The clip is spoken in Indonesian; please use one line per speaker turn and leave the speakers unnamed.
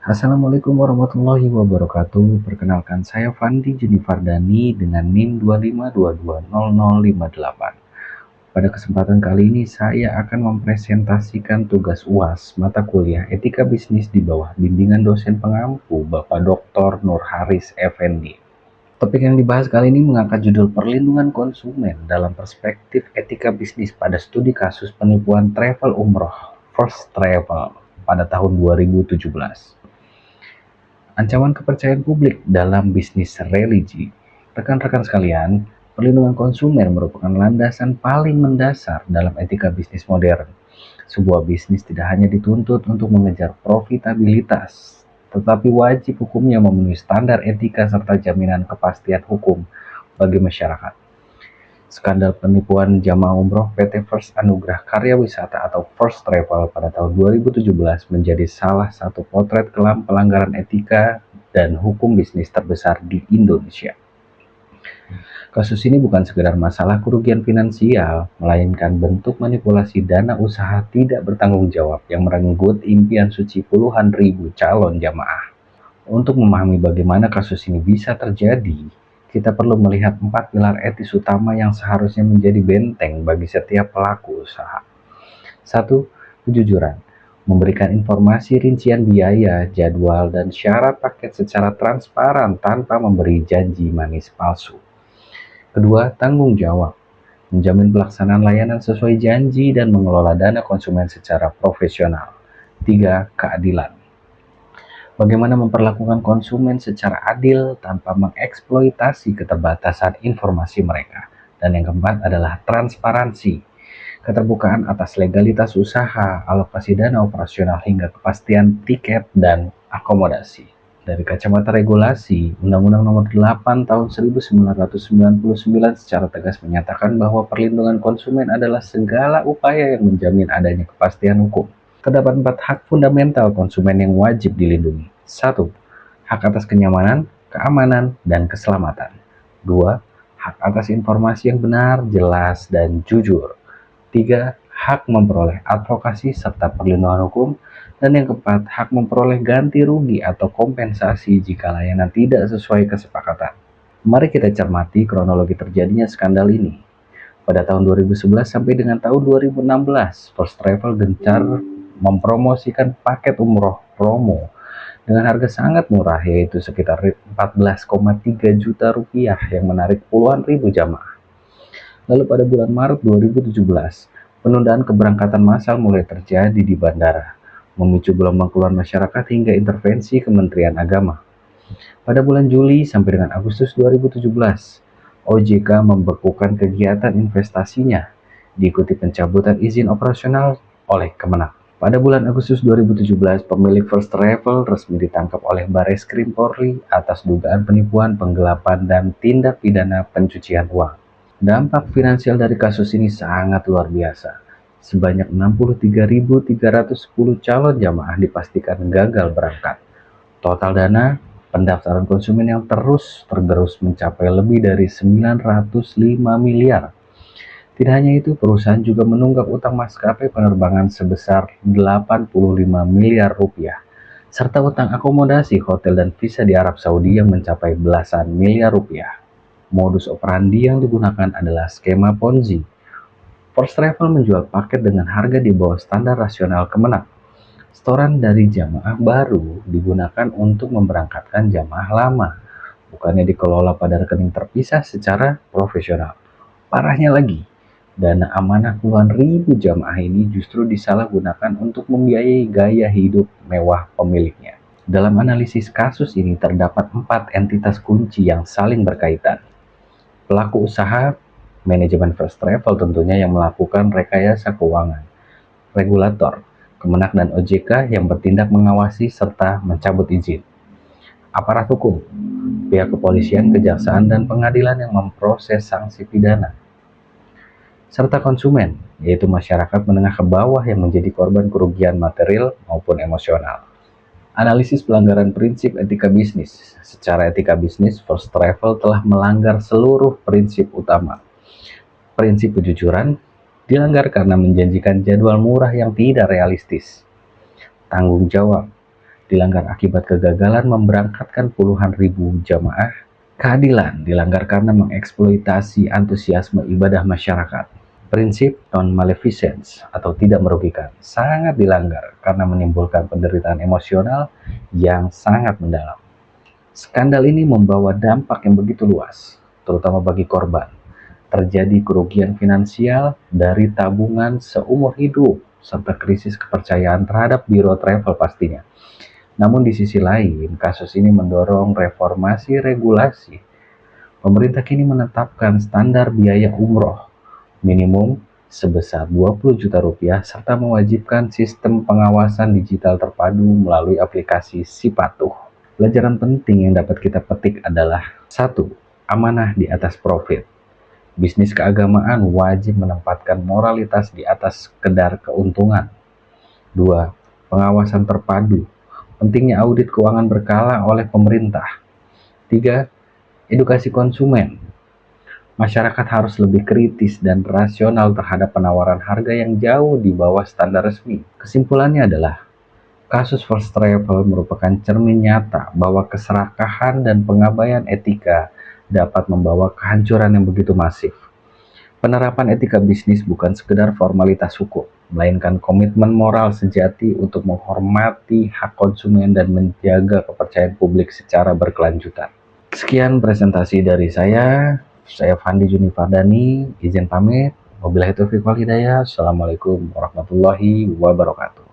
Assalamualaikum warahmatullahi wabarakatuh. Perkenalkan saya Fandi Junifardani dengan NIM 252200058. Pada kesempatan kali ini saya akan mempresentasikan tugas UAS mata kuliah Etika Bisnis di bawah bimbingan dosen pengampu Bapak Dr. Nur Haris Effendi. Topik yang dibahas kali ini mengangkat judul Perlindungan Konsumen dalam Perspektif Etika Bisnis pada Studi Kasus Penipuan Travel Umroh First Travel pada tahun 2017. Ancaman kepercayaan publik dalam bisnis religi. Rekan-rekan sekalian, perlindungan konsumen merupakan landasan paling mendasar dalam etika bisnis modern. Sebuah bisnis tidak hanya dituntut untuk mengejar profitabilitas, tetapi wajib hukumnya memenuhi standar etika serta jaminan kepastian hukum bagi masyarakat. Skandal penipuan jamaah umroh PT First Anugrah Karya Wisata atau First Travel pada tahun 2017 menjadi salah satu potret kelam pelanggaran etika dan hukum bisnis terbesar di Indonesia. Kasus ini bukan sekedar masalah kerugian finansial, melainkan bentuk manipulasi dana usaha tidak bertanggung jawab yang merenggut impian suci puluhan ribu calon jamaah. Untuk memahami bagaimana kasus ini bisa terjadi, kita perlu melihat 4 pilar etis utama yang seharusnya menjadi benteng bagi setiap pelaku usaha. 1. Kejujuran. Memberikan informasi rincian biaya, jadwal, dan syarat paket secara transparan tanpa memberi janji manis palsu. Kedua, tanggung jawab. Menjamin pelaksanaan layanan sesuai janji dan mengelola dana konsumen secara profesional. 3. Keadilan. Bagaimana memperlakukan konsumen secara adil tanpa mengeksploitasi keterbatasan informasi mereka. Dan yang keempat adalah transparansi, keterbukaan atas legalitas usaha, alokasi dana operasional hingga kepastian tiket dan akomodasi. Dari kacamata regulasi, Undang-Undang Nomor 8 Tahun 1999 secara tegas menyatakan bahwa perlindungan konsumen adalah segala upaya yang menjamin adanya kepastian hukum. Terdapat 4 hak fundamental konsumen yang wajib dilindungi. 1. Hak atas kenyamanan, keamanan, dan keselamatan. 2. Hak atas informasi yang benar, jelas, dan jujur. 3. Hak memperoleh advokasi serta perlindungan hukum. Dan yang keempat, hak memperoleh ganti rugi atau kompensasi jika layanan tidak sesuai kesepakatan. Mari kita cermati kronologi terjadinya skandal ini. Pada tahun 2011 sampai dengan tahun 2016, First Travel gencar mempromosikan paket umroh promo dengan harga sangat murah, yaitu sekitar 14,3 juta rupiah yang menarik puluhan ribu jamaah. Lalu pada bulan Maret 2017, penundaan keberangkatan massal mulai terjadi di bandara, memicu gelombang keluar masyarakat hingga intervensi Kementerian Agama. Pada bulan Juli sampai dengan Agustus 2017, OJK membekukan kegiatan investasinya, diikuti pencabutan izin operasional oleh Kemenak. Pada bulan Agustus 2017, pemilik First Travel resmi ditangkap oleh Bareskrim Polri atas dugaan penipuan, penggelapan, dan tindak pidana pencucian uang. Dampak finansial dari kasus ini sangat luar biasa. Sebanyak 63.310 calon jamaah dipastikan gagal berangkat. Total dana pendaftaran konsumen yang terus tergerus mencapai lebih dari 905 miliar. Tidak hanya itu, perusahaan juga menunggak utang maskapai penerbangan sebesar 85 miliar rupiah, serta utang akomodasi, hotel, dan visa di Arab Saudi yang mencapai belasan miliar rupiah. Modus operandi yang digunakan adalah skema Ponzi. First Travel menjual paket dengan harga di bawah standar rasional Kemenak. Setoran dari jamaah baru digunakan untuk memberangkatkan jamaah lama, bukannya dikelola pada rekening terpisah secara profesional. Parahnya lagi, dana amanah puluhan ribu jamaah ini justru disalahgunakan untuk membiayai gaya hidup mewah pemiliknya. Dalam analisis kasus ini terdapat 4 entitas kunci yang saling berkaitan. Pelaku usaha, manajemen First Travel tentunya yang melakukan rekayasa keuangan. Regulator, Kemenak dan OJK yang bertindak mengawasi serta mencabut izin. Aparat hukum, pihak kepolisian, kejaksaan, dan pengadilan yang memproses sanksi pidana. Serta konsumen, yaitu masyarakat menengah ke bawah yang menjadi korban kerugian material maupun emosional. Analisis pelanggaran prinsip etika bisnis. Secara etika bisnis, First Travel telah melanggar seluruh prinsip utama. Prinsip kejujuran dilanggar karena menjanjikan jadwal murah yang tidak realistis. Tanggung jawab dilanggar akibat kegagalan memberangkatkan puluhan ribu jamaah. Keadilan dilanggar karena mengeksploitasi antusiasme ibadah masyarakat. Prinsip non-maleficence atau tidak merugikan sangat dilanggar karena menimbulkan penderitaan emosional yang sangat mendalam. Skandal ini membawa dampak yang begitu luas, terutama bagi korban. Terjadi kerugian finansial dari tabungan seumur hidup, serta krisis kepercayaan terhadap biro travel pastinya. Namun di sisi lain, kasus ini mendorong reformasi regulasi. Pemerintah kini menetapkan standar biaya umroh minimum sebesar 20 juta rupiah serta mewajibkan sistem pengawasan digital terpadu melalui aplikasi Sipatuh. Pelajaran penting yang dapat kita petik adalah: 1. Amanah di atas profit. Bisnis keagamaan wajib menempatkan moralitas di atas sekedar keuntungan. 2. Pengawasan terpadu. Pentingnya audit keuangan berkala oleh pemerintah. 3. Edukasi konsumen. Masyarakat harus lebih kritis dan rasional terhadap penawaran harga yang jauh di bawah standar resmi. Kesimpulannya adalah, kasus First Travel merupakan cermin nyata bahwa keserakahan dan pengabaian etika dapat membawa kehancuran yang begitu masif. Penerapan etika bisnis bukan sekedar formalitas hukum, melainkan komitmen moral sejati untuk menghormati hak konsumen dan menjaga kepercayaan publik secara berkelanjutan. Sekian presentasi dari saya Fandi Junifardani, izin pamit. Wabillahi taufiq wal hidayah. Assalamualaikum warahmatullahi wabarakatuh.